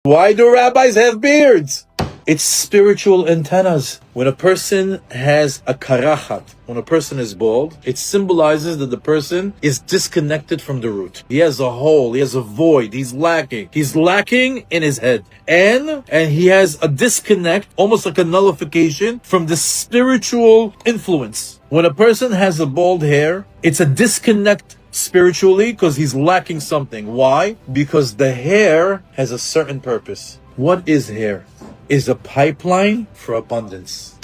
Why do rabbis have beards? It's spiritual antennas. When a person has a karachat, when a person is bald, it symbolizes that the person is disconnected from the root. He has a hole, he has a void, he's lacking. He's lacking in his head. And he has a disconnect, almost like a nullification, from the spiritual influence. When a person has a bald hair, it's a disconnect spiritually because he's lacking something. Why? Because the hair has a certain purpose. What is hair? Is a pipeline for abundance.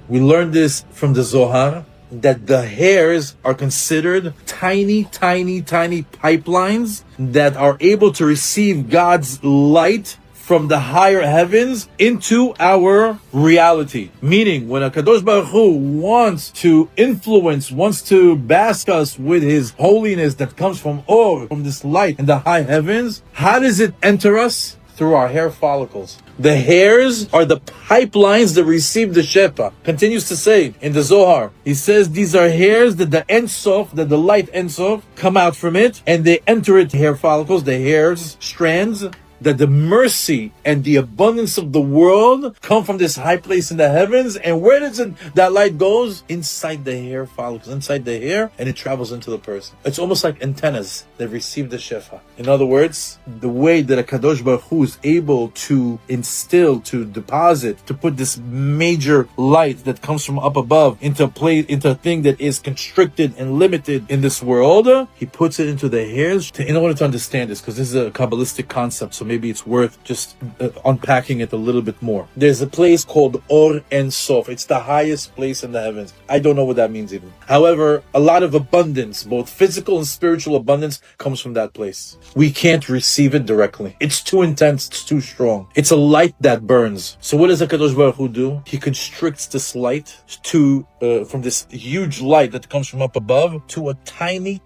We learned this from the Zohar, that the hairs are considered tiny pipelines that are able to receive God's light from the higher heavens into our reality. Meaning, when a Kadosh Baruch Hu wants to influence, wants to bask us with his holiness that comes from from this light in the high heavens, how does it enter us? Through our hair follicles. The hairs are the pipelines that receive the Shepa. Continues to say in the Zohar, he says these are hairs that the Ein Sof, that the light Ein Sof come out from it, and they enter it, hair follicles, the hairs, strands, that the mercy and the abundance of the world come from this high place in the heavens. And where does that light goes? Inside the hair follicles, inside the hair, and it travels into the person. It's almost like antennas that receive the Shefa. In other words, the way that a Kadosh Baruch Hu is able to instill, to deposit, to put this major light that comes from up above into a thing that is constricted and limited in this world, he puts it into the hairs in order to understand this, because this is a Kabbalistic concept. So maybe it's worth just unpacking it a little bit more. There's a place called Or Ein Sof. It's the highest place in the heavens. I don't know what that means even. However, a lot of abundance, both physical and spiritual abundance, comes from that place. We can't receive it directly. It's too intense. It's too strong. It's a light that burns. So what does HaKadosh Baruch Hu do? He constricts this light from this huge light that comes from up above to a tiny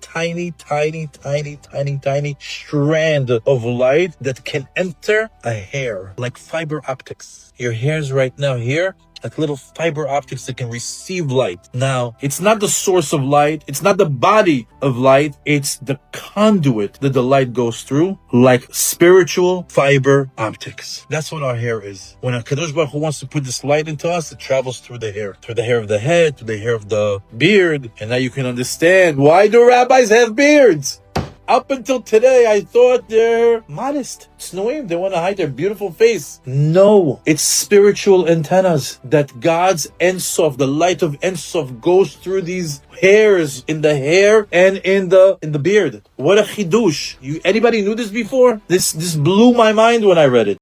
strand of light that can enter a hair, like fiber optics. Your hairs right now here, like little fiber optics that can receive light. Now, it's not the source of light, it's not the body of light, it's the conduit that the light goes through, like spiritual fiber optics. That's what our hair is. When a Kadosh Baruch Hu wants to put this light into us, it travels through the hair of the head, through the hair of the beard. And now you can understand, why do rabbis have beards? Up until today, I thought they're modest. Snoim, they want to hide their beautiful face. No, it's spiritual antennas that God's Ein Sof, the light of Ein Sof, goes through these hairs in the hair and in the beard. What a chidush! Anybody knew this before? This blew my mind when I read it.